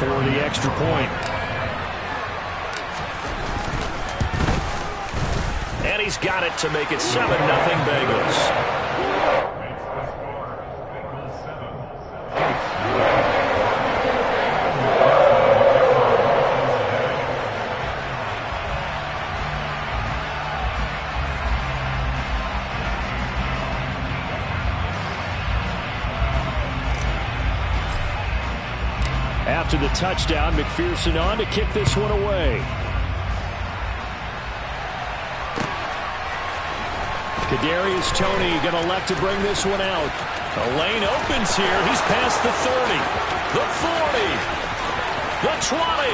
for the extra point. And he's got it to make it 7-0 Bengals. After the touchdown, McPherson on to kick this one away. Kadarius Toney going to elect to bring this one out. The lane opens here. He's past the 30, the 40, the 20.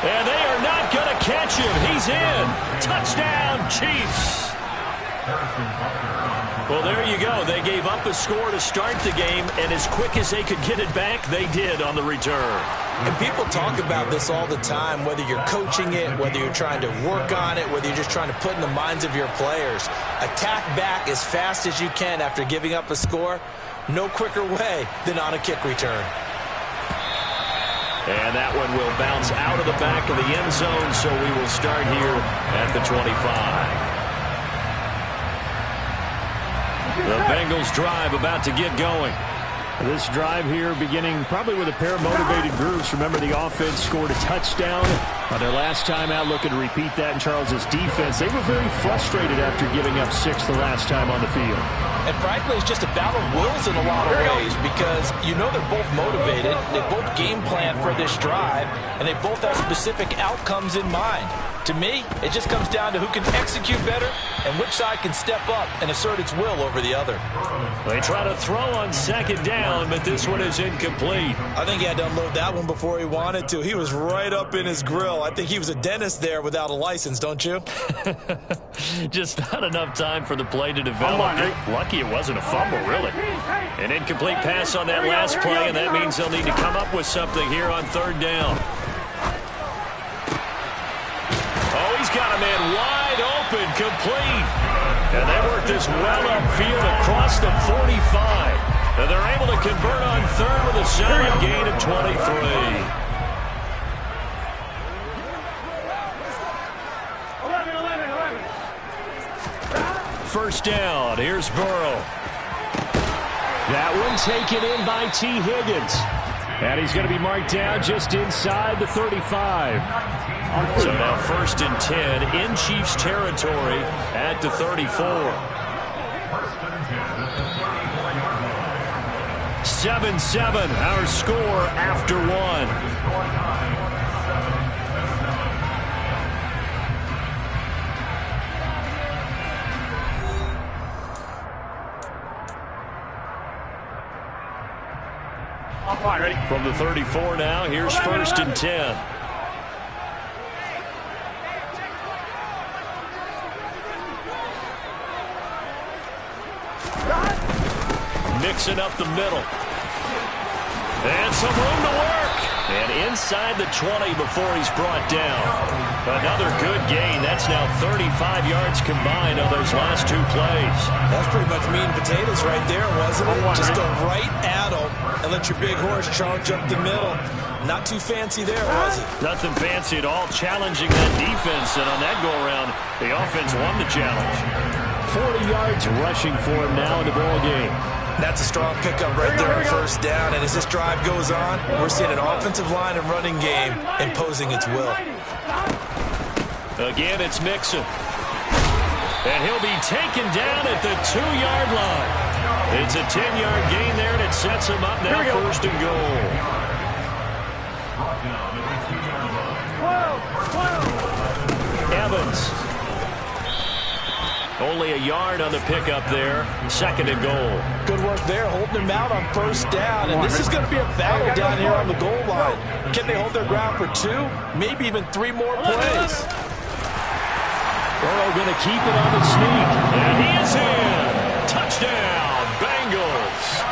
And they are not going to catch him. He's in. Touchdown, Chiefs. Well, there you go. They gave up a score to start the game, and as quick as they could get it back, they did on the return. And people talk about this all the time, whether you're coaching it, whether you're trying to work on it, whether you're just trying to put in the minds of your players. Attack back as fast as you can after giving up a score. No quicker way than on a kick return. And that one will bounce out of the back of the end zone, so we will start here at the 25. The Bengals drive about to get going. This drive here beginning probably with a pair of motivated groups. Remember, the offense scored a touchdown on their last time out. Looking to repeat that in Charles's defense. They were very frustrated after giving up 6 the last time on the field. And frankly, it's just a battle of wills in a lot of ways because you know they're both motivated. They both game plan for this drive, and they both have specific outcomes in mind. To me, it just comes down to who can execute better and which side can step up and assert its will over the other. They try to throw on second down, but this one is incomplete. I think he had to unload that one before he wanted to. He was right up in his grill. I think he was a dentist there without a license, don't you? Just not enough time for the play to develop. Lucky it wasn't a fumble, really. An incomplete pass on that last play, and that means they'll need to come up with something here on third down. Oh, he's got a man wide open, complete. And they work this well upfield across the 45. And they're able to convert on third with a solid gain of 23. First down, here's Burrow. That one taken in by T. Higgins. And he's going to be marked down just inside the 35. So now 1st and 10 in Chiefs territory at the 34. 7-7, our score after one. From the 34 now, here's 1st and 10. Mixing up the middle. And some room to work. And inside the 20 before he's brought down. Another good gain. That's now 35 yards combined on those last 2 plays. That's pretty much meat and potatoes right there, wasn't it? Just go right at him and let your big horse charge up the middle. Not too fancy there, was it? Nothing fancy at all. Challenging that defense. And on that go-around, the offense won the challenge. 40 yards rushing for him now in the ball game. That's a strong pickup right there on first down. And as this drive goes on, we're seeing an offensive line and running game imposing its will. Again, it's Mixon. And he'll be taken down at the 2-yard line. It's a 10-yard gain there, and it sets him up now 1st and goal. Evans. Only a yard on the pickup there. 2nd and goal. Good work there, holding him out on first down. And this is going to be a battle down here on the goal line. Can they hold their ground for 2, maybe even 3 more plays? Burrow going to keep it on the sneak. And he is in. Touchdown, Bengals.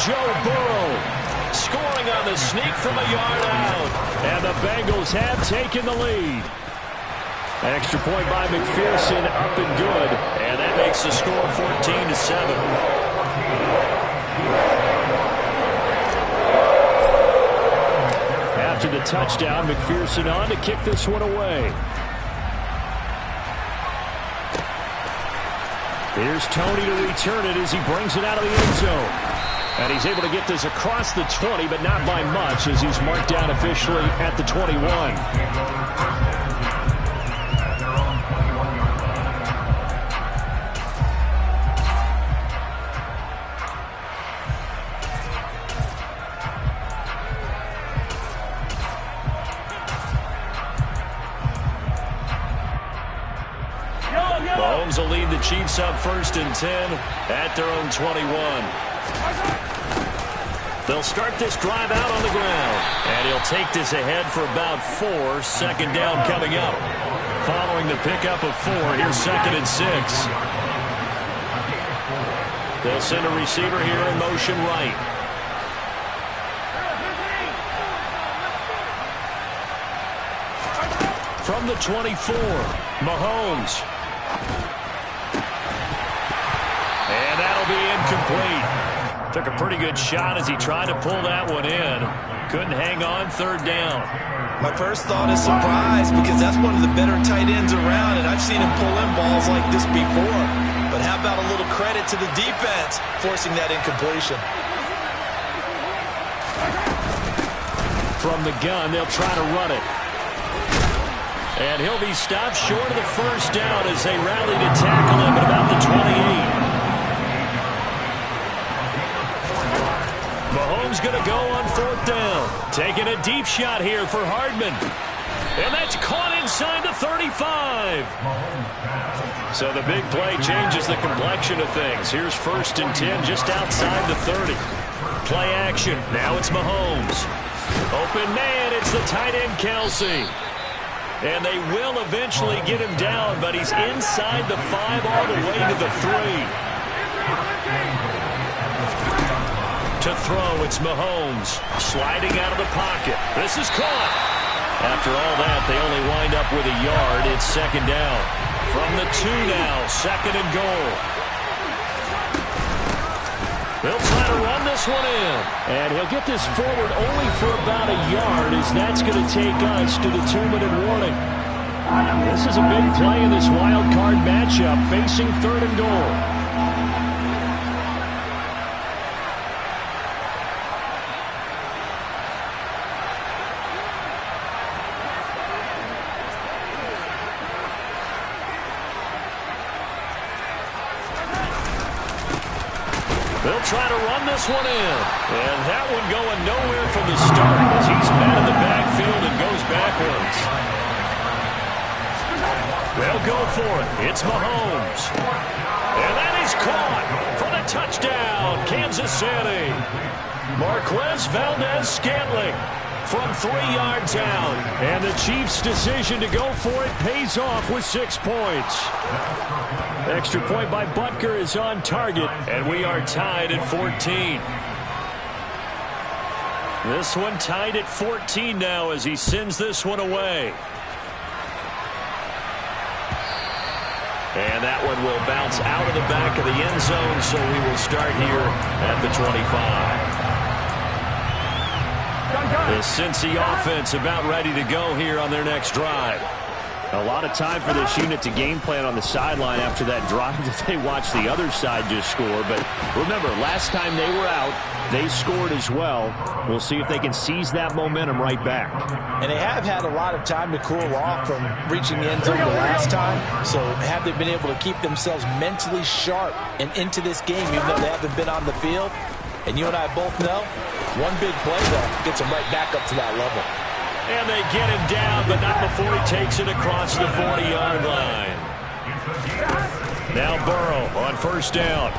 Joe Burrow scoring on the sneak from a yard out. And the Bengals have taken the lead. Extra point by McPherson, up and good. And that makes the score 14-7. After the touchdown, McPherson on to kick this one away. Here's Tony to return it as he brings it out of the end zone. And he's able to get this across the 20, but not by much, as he's marked down officially at the 21. Mahomes will lead the Chiefs up 1st and 10 at their own 21. They'll start this drive out on the ground. And he'll take this ahead for about 4. 2nd down coming up. Following the pickup of 4, here's 2nd and 6. They'll send a receiver here in motion right. From the 24, Mahomes. And that'll be incomplete. Took a pretty good shot as he tried to pull that one in. Couldn't hang on 3rd down. My first thought is surprise, because that's one of the better tight ends around, and I've seen him pull in balls like this before. But how about a little credit to the defense forcing that incompletion? From the gun, they'll try to run it. And he'll be stopped short of the 1st down as they rally to tackle him at about the 28. Mahomes going to go on 4th down. Taking a deep shot here for Hardman. And that's caught inside the 35. So the big play changes the complexion of things. Here's 1st and 10 just outside the 30. Play action. Now it's Mahomes. Open man. It's the tight end, Kelsey. And they will eventually get him down, but he's inside the 5 all the way to the 3. To throw, it's Mahomes. Sliding out of the pocket. This is caught. After all that, they only wind up with a yard. It's 2nd down. From the 2 now, 2nd and goal. They'll try to run this one in. And he'll get this forward only for about a yard, as that's going to take us to the 2-minute warning. This is a big play in this wild card matchup, facing 3rd and goal. They'll try to run this one in. And that one going nowhere from the start as he's met in the backfield and goes backwards. They'll go for it. It's Mahomes. And that is caught for the touchdown, Kansas City. Marquez Valdez-Scantling from 3 yards out. And the Chiefs' decision to go for it pays off with 6 points. Extra point by Butker is on target, and we are tied at 14. This one tied at 14 now as he sends this one away. And that one will bounce out of the back of the end zone, so we will start here at the 25. The Cincy offense about ready to go here on their next drive. A lot of time for this unit to game plan on the sideline after that drive that they watched the other side just score. But remember, last time they were out, they scored as well. We'll see if they can seize that momentum right back. And they have had a lot of time to cool off from reaching the end zone the last time. So have they been able to keep themselves mentally sharp and into this game, even though they haven't been on the field? And you and I both know, one big play, though, gets them right back up to that level. And they get him down, but not before he takes it across the 40-yard line. Now Burrow on 1st down.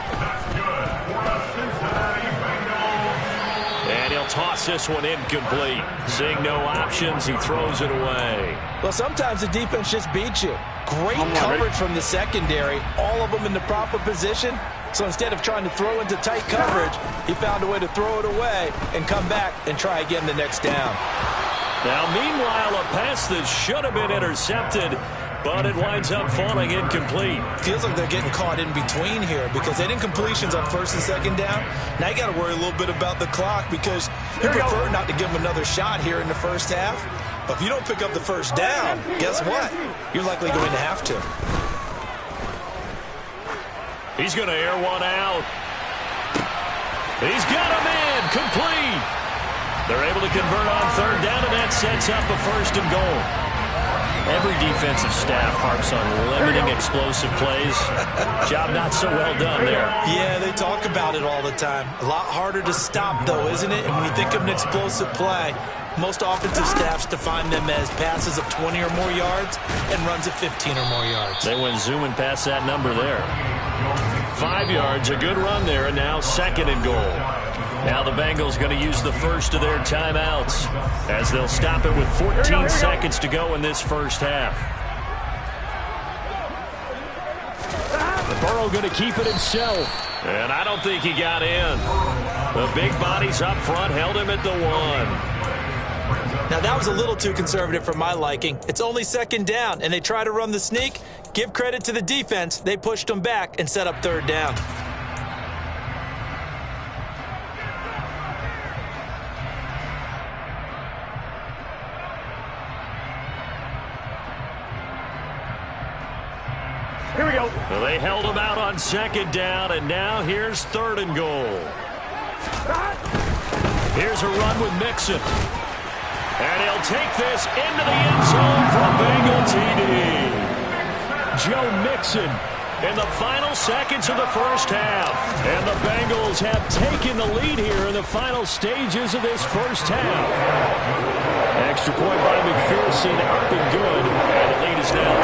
And he'll toss this one incomplete. Seeing no options, he throws it away. Well, sometimes the defense just beats you. Great coverage from the secondary, all of them in the proper position. So instead of trying to throw into tight coverage, he found a way to throw it away and come back and try again the next down. Now, meanwhile, a pass that should have been intercepted, but it winds up falling incomplete. Feels like they're getting caught in between here because they had incompletions on 1st and 2nd down. Now you got to worry a little bit about the clock because You prefer not to give them another shot here in the first half. But if you don't pick up the first down, guess what? You're likely going to have to. He's going to air one out. He's got him in. Complete. They're able to convert on third down, and that sets up a 1st and goal. Every defensive staff harps on limiting explosive plays. Job not so well done there. Yeah, they talk about it all the time. A lot harder to stop, though, isn't it? And when you think of an explosive play, most offensive staffs define them as passes of 20 or more yards and runs of 15 or more yards. They went zooming past that number there. 5 yards, a good run there, and now 2nd and goal. Now the Bengals going to use the first of their timeouts as they'll stop it with 14 seconds to go in this first half. Burrow going to keep it himself, and I don't think he got in. The big bodies up front held him at the 1. Now, that was a little too conservative for my liking. It's only 2nd down, and they try to run the sneak. Give credit to the defense. They pushed them back and set up 3rd down. Here we go. Well, they held him out on 2nd down, and now here's 3rd and goal. Here's a run with Mixon. And he'll take this into the end zone for a Bengal TD. Joe Mixon in the final seconds of the first half. And the Bengals have taken the lead here in the final stages of this first half. Extra point by McPherson, up and good. And the lead is now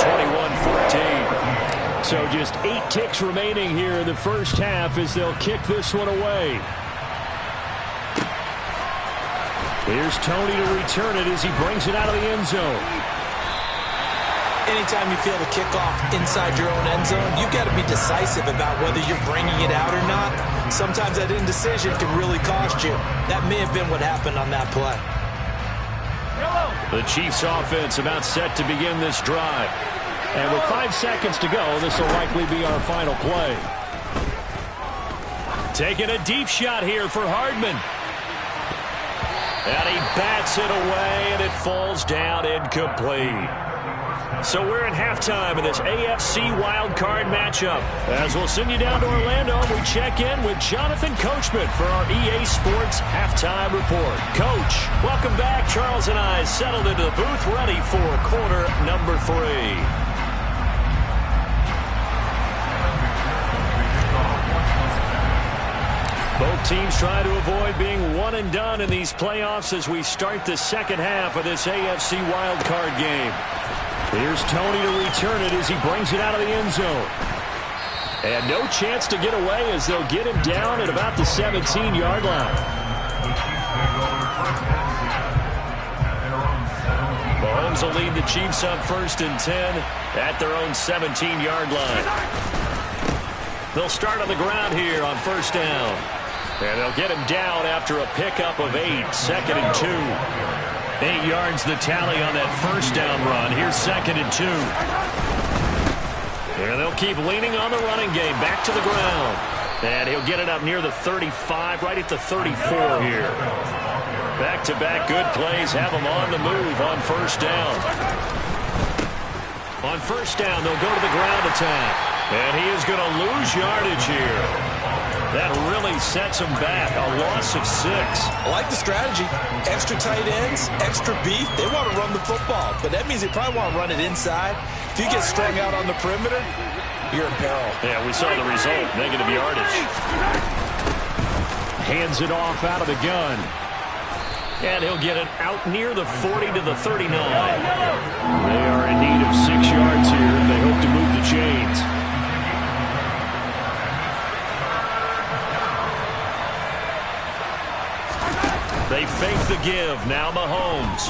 21-14. So just 8 ticks remaining here in the first half as they'll kick this one away. Here's Tony to return it as he brings it out of the end zone. Anytime you feel the kickoff inside your own end zone, you've got to be decisive about whether you're bringing it out or not. Sometimes that indecision can really cost you. That may have been what happened on that play. The Chiefs offense about set to begin this drive. And with 5 seconds to go, this will likely be our final play. Taking a deep shot here for Hardman. And he bats it away, and it falls down incomplete. So we're at halftime in this AFC wildcard matchup. As we'll send you down to Orlando, we check in with Jonathan Coachman for our EA Sports Halftime Report. Coach, welcome back. Charles and I settled into the booth, ready for quarter number 3. Both teams try to avoid being one and done in these playoffs as we start the second half of this AFC wildcard game. Here's Tony to return it as he brings it out of the end zone. And no chance to get away as they'll get him down at about the 17-yard line. Mahomes will lead the Chiefs up 1st and 10 at their own 17-yard line. They'll start on the ground here on 1st down. And they'll get him down after a pickup of 8, 2nd and 2. 8 yards the tally on that 1st down run. Here's 2nd and 2. And they'll keep leaning on the running game. Back to the ground. And he'll get it up near the 35, right at the 34 here. Back-to-back good plays have him on the move on 1st down. On 1st down, they'll go to the ground attack. And he is going to lose yardage here. That really sets him back. A loss of 6. I like the strategy. Extra tight ends, extra beef. They want to run the football, but that means they probably want to run it inside. If you get strung out on the perimeter, you're in peril. Yeah, we saw the result. Negative yardage. Hands it off out of the gun. And he'll get it out near the 40 to the 39. They are in need of 6 yards here if they hope to move the chains. They fake the give. Now Mahomes.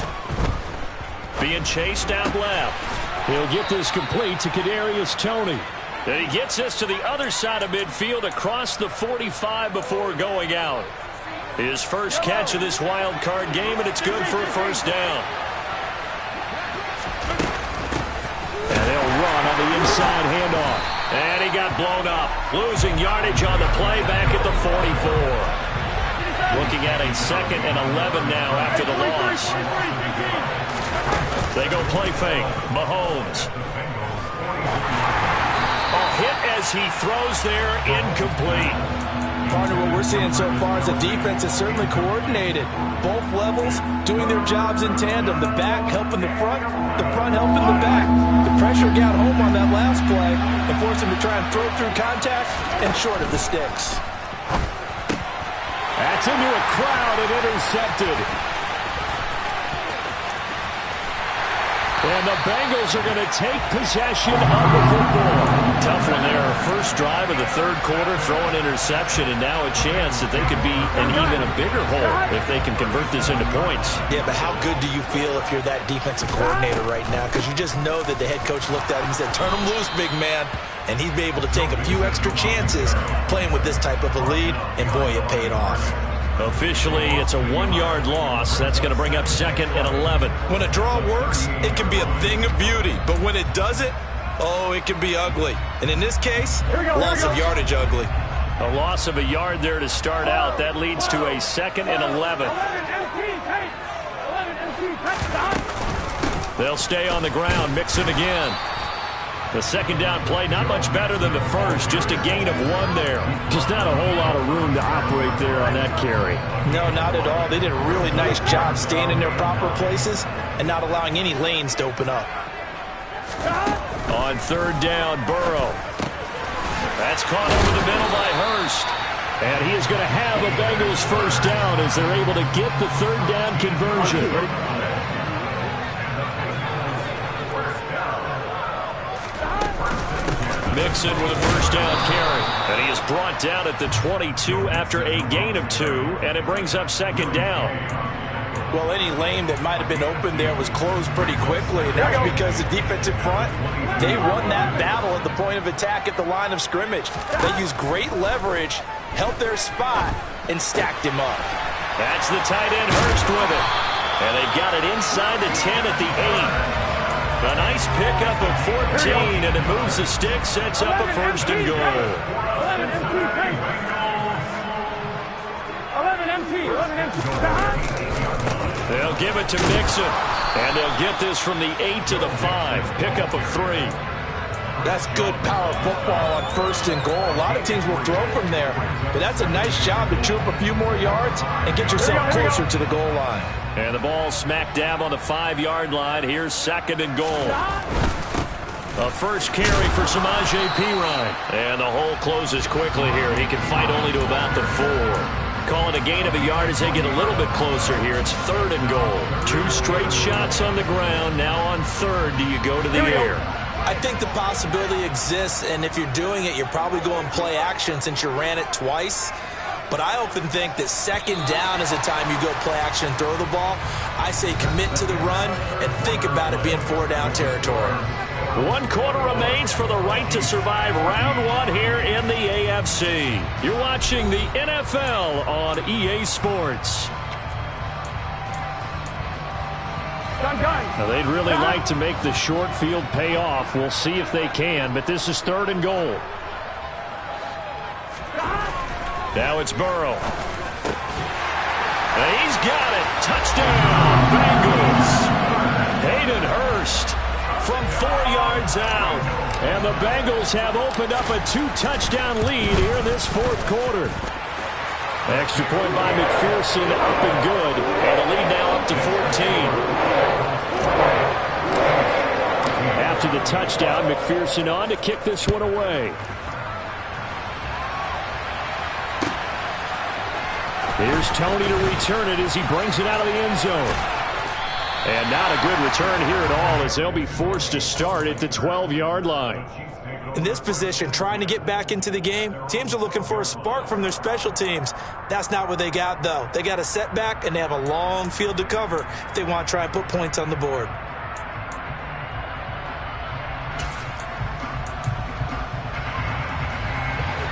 Being chased out left. He'll get this complete to Kadarius Toney. And he gets this to the other side of midfield across the 45 before going out. His first catch of this wild card game, and it's good for a 1st down. And they'll run on the inside handoff. And he got blown up. Losing yardage on the play back at the 44. Looking at a 2nd and 11 now after the loss. They go play fake. Mahomes. A hit as he throws there, incomplete. Partner, what we're seeing so far is the defense is certainly coordinated. Both levels doing their jobs in tandem. The back helping the front helping the back. The pressure got home on that last play and forced him to try and throw through contact and short of the sticks. That's into a crowd and intercepted. And the Bengals are going to take possession of the football. Tough one there. First drive of the 3rd quarter, throw an interception, and now a chance that they could be in even a bigger hole if they can convert this into points. Yeah, but how good do you feel if you're that defensive coordinator right now? Because you just know that the head coach looked at him and said, turn him loose, big man. And he'd be able to take a few extra chances playing with this type of a lead, and boy, it paid off. Officially, it's a 1-yard loss. That's going to bring up 2nd and 11. When a draw works, it can be a thing of beauty. But when it doesn't, oh, it can be ugly. And in this case, loss of yardage ugly. A loss of a yard there to start out. That leads to a 2nd and 11. They'll stay on the ground. Mixon again. The 2nd down play, not much better than the first. Just a gain of 1 there. Just not a whole lot of room to operate there on that carry. No, not at all. They did a really nice job staying in their proper places and not allowing any lanes to open up. On 3rd down, Burrow. That's caught over the middle by Hurst. And he is going to have a Bengals first down as they're able to get the 3rd down conversion. Mixon with a first down carry. And he is brought down at the 22 after a gain of 2, and it brings up 2nd down. Well, any lane that might have been open there was closed pretty quickly, and that's because the defensive front, they won that battle at the point of attack at the line of scrimmage. They used great leverage, held their spot, and stacked him up. That's the tight end, Hurst, with it. And they've got it inside the 10 at the 8. A nice pickup of 14, and it moves the stick, sets up a 1st and goal. 11 MT. They'll give it to Mixon, and they'll get this from the 8 to the 5. Pickup of 3. That's good power football on 1st and goal. A lot of teams will throw from there, but that's a nice job to chew up a few more yards and get yourself closer to the goal line. And the ball smack dab on the 5-yard line. Here's 2nd and goal. A first carry for Samaje Perine. And the hole closes quickly here. He can fight only to about the 4. Call it a gain of a yard as they get a little bit closer here. It's 3rd and goal. 2 straight shots on the ground. Now on 3rd, do you go to the air? I think the possibility exists, and if you're doing it, you're probably going play action since you ran it twice. But I often think that 2nd down is the time you go play action and throw the ball. I say commit to the run and think about it being 4-down territory. 1 quarter remains for the right to survive round 1 here in the AFC. You're watching the NFL on EA Sports. Now, they'd really like to make the short field pay off. We'll see if they can, but this is 3rd and goal. Now it's Burrow. And he's got it. Touchdown, Bengals. Hayden Hurst from 4 yards out. And the Bengals have opened up a 2-touchdown lead here in this 4th quarter. Extra point by McPherson, up and good. And the lead now up to 14. After the touchdown, McPherson on to kick this one away. Here's Tony to return it as he brings it out of the end zone. And not a good return here at all as they'll be forced to start at the 12-yard line. In this position, trying to get back into the game, teams are looking for a spark from their special teams. That's not what they got, though. They got a setback, and they have a long field to cover if they want to try and put points on the board.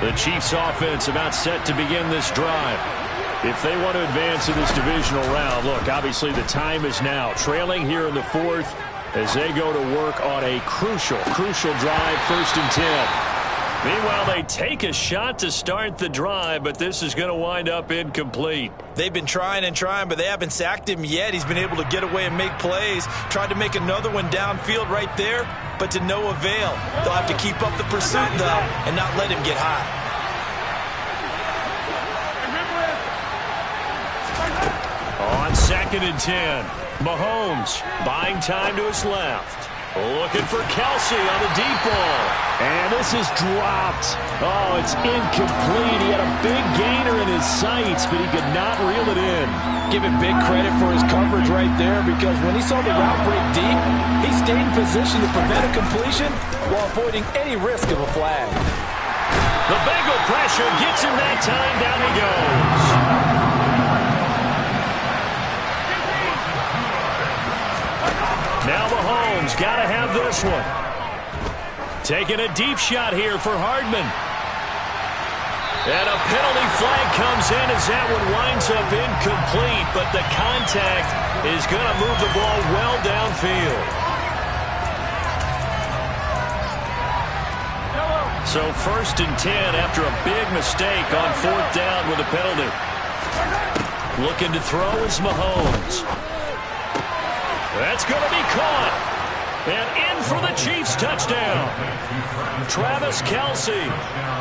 The Chiefs offense about set to begin this drive. If they want to advance in this divisional round, look, obviously the time is now. Trailing here in the 4th as they go to work on a crucial drive, 1st and 10. Meanwhile, they take a shot to start the drive, but this is going to wind up incomplete. They've been trying and trying, but they haven't sacked him yet. He's been able to get away and make plays. Tried to make another one downfield right there, but to no avail. They'll have to keep up the pursuit, though, and not let him get hot. On 2nd and 10, Mahomes buying time to his left. Looking for Kelce on the deep ball. And this is dropped. Oh, it's incomplete. He had a big gainer in his sights, but he could not reel it in. Give him big credit for his coverage right there, because when he saw the route break deep, he stayed in position to prevent a completion while avoiding any risk of a flag. The Bengal pressure gets him that time. Down he goes. Now Mahomes got to have this one. Taking a deep shot here for Hardman. And a penalty flag comes in as that one winds up incomplete, but the contact is going to move the ball well downfield. So 1st and 10 after a big mistake on 4th down with a penalty. Looking to throw is Mahomes. That's going to be caught. And in for the Chiefs touchdown. Travis Kelce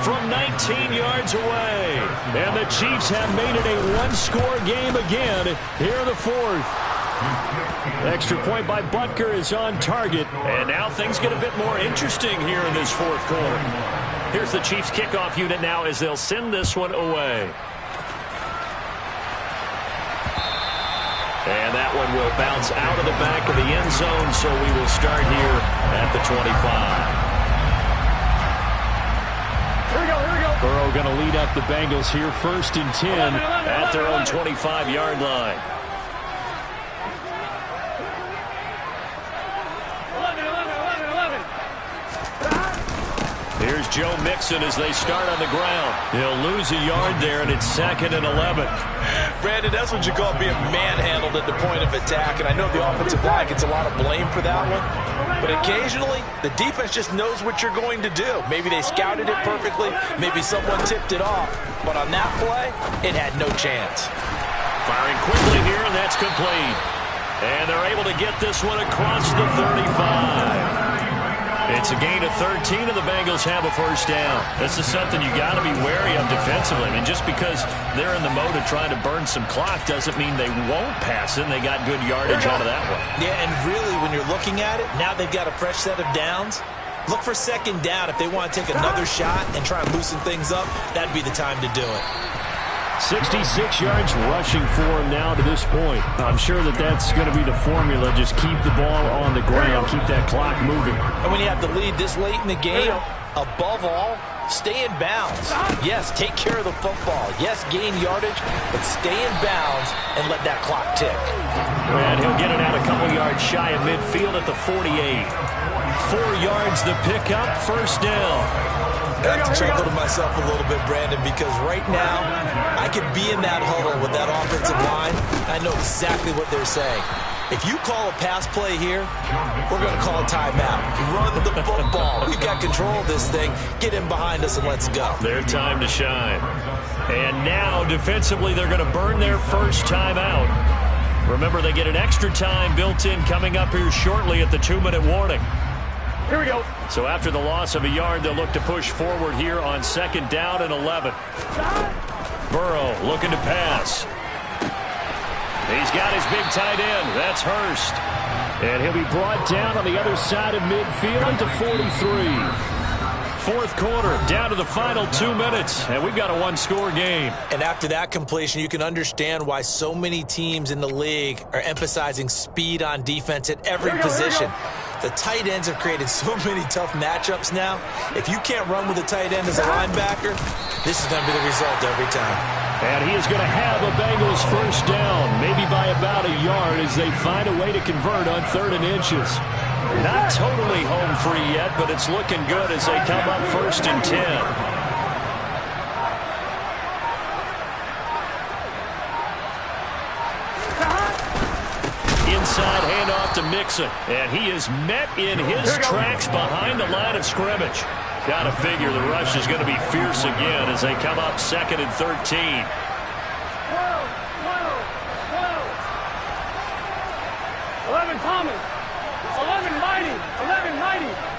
from 19 yards away. And the Chiefs have made it a one-score game again here in the 4th. Extra point by Butker is on target. And now things get a bit more interesting here in this 4th quarter. Here's the Chiefs kickoff unit now as they'll send this one away. And that one will bounce out of the back of the end zone, so we will start here at the 25. Here we go. Burrow going to lead up the Bengals here, 1st and 10 at their own 25-yard line. 11. Here's Joe Mixon as they start on the ground. He'll lose a yard there, and it's 2nd and 11. Brandon, that's what you call being manhandled at the point of attack, and I know the offensive line gets a lot of blame for that one, but occasionally the defense just knows what you're going to do. Maybe they scouted it perfectly, maybe someone tipped it off, but on that play, it had no chance. Firing quickly here, and that's complete. And they're able to get this one across the 35. It's a gain of 13, and the Bengals have a 1st down. This is something you got to be wary of defensively. I mean, just because they're in the mode of trying to burn some clock doesn't mean they won't pass it, and they got good yardage out of that one. Yeah, and really, when you're looking at it, now they've got a fresh set of downs. Look for 2nd down. If they want to take another shot and try and loosen things up, that'd be the time to do it. 66 yards rushing for him now to this point. I'm sure that that's going to be the formula. Just keep the ball on the ground. Keep that clock moving. And when you have the lead this late in the game, above all, stay in bounds. Yes, take care of the football. Yes, gain yardage, but stay in bounds and let that clock tick. And he'll get it out a couple yards shy of midfield at the 48. 4 yards the pickup, 1st down. I have to chuckle to myself a little bit, Brandon, because right now I could be in that huddle with that offensive line. I know exactly what they're saying. If you call a pass play here, we're going to call a timeout. Run the football. We've got control of this thing. Get in behind us and let's go. Their time to shine. And now, defensively, they're going to burn their 1st timeout. Remember, they get an extra time built in coming up here shortly at the 2-minute warning. Here we go. So after the loss of a yard, they'll look to push forward here on 2nd down and 11. Burrow looking to pass. He's got his big tight end. That's Hurst. And he'll be brought down on the other side of midfield to 43. 4th quarter, down to the final 2 minutes, and we've got a one-score game. And after that completion, you can understand why so many teams in the league are emphasizing speed on defense at every position. The tight ends have created so many tough matchups now. If you can't run with a tight end as a linebacker, this is going to be the result every time. And he is going to have a Bengals 1st down, maybe by about a yard as they find a way to convert on 3rd and inches. Not totally home free yet, but it's looking good as they come up 1st and 10. Inside handoff to Mixon, and he is met in his tracks behind the line of scrimmage. Got to figure the rush is going to be fierce again as they come up 2nd and 13. 11 Thomas. 11 Mighty. 11 Mighty.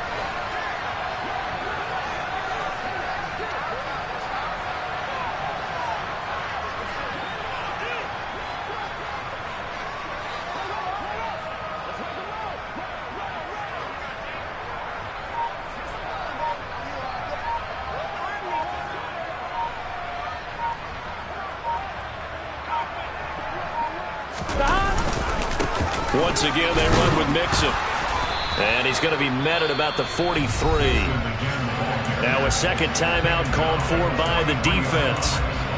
Once again, they run with Mixon. And he's going to be met at about the 43. Now a second timeout called for by the defense,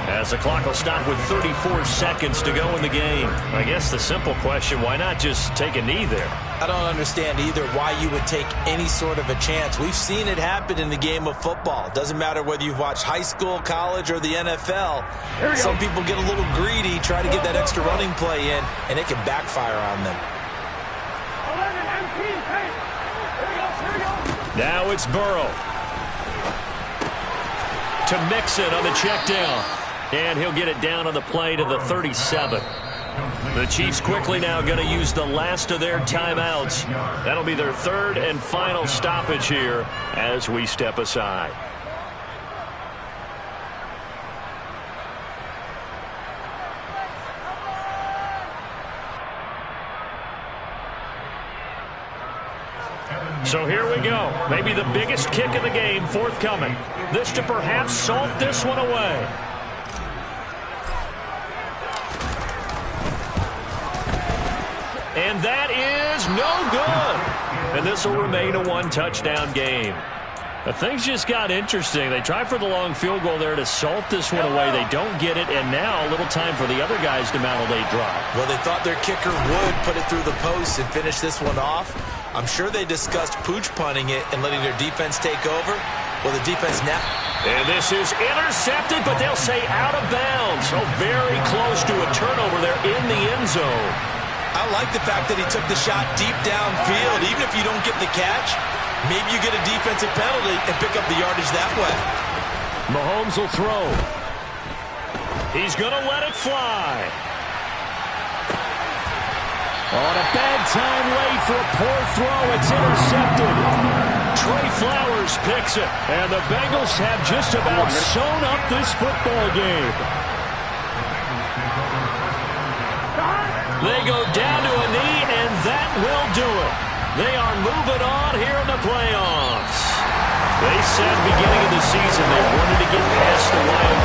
as the clock will stop with 34 seconds to go in the game. I guess the simple question, why not just take a knee there? I don't understand either why you would take any sort of a chance. We've seen it happen in the game of football. Doesn't matter whether you've watched high school, college, or the NFL. Some people get a little greedy, try to get that extra running play in, and it can backfire on them. Now it's Burrow. To Mixon on the check down. And he'll get it down on the play to the 37. The Chiefs quickly now going to use the last of their timeouts. That'll be their third and final stoppage here as we step aside. So here we go. Maybe the biggest kick of the game forthcoming. This to perhaps salt this one away. And that is no good. And this will remain a one-touchdown game. But things just got interesting. They try for the long field goal there to salt this one away. They don't get it, and now a little time for the other guys to mount a late drive. Well, they thought their kicker would put it through the post and finish this one off. I'm sure they discussed pooch punting it and letting their defense take over. Well, the defense now. And this is intercepted, but they'll say out of bounds. So very close to a turnover there in the end zone. I like the fact that he took the shot deep downfield. Even if you don't get the catch, maybe you get a defensive penalty and pick up the yardage that way. Mahomes will throw. He's going to let it fly. On a bad time late for a poor throw. It's intercepted. Trey Flowers picks it. And the Bengals have just about sewn up this football game. They go down to a knee, and that will do it. They are moving on here in the playoffs. They said beginning of the season they wanted to get past the wild card.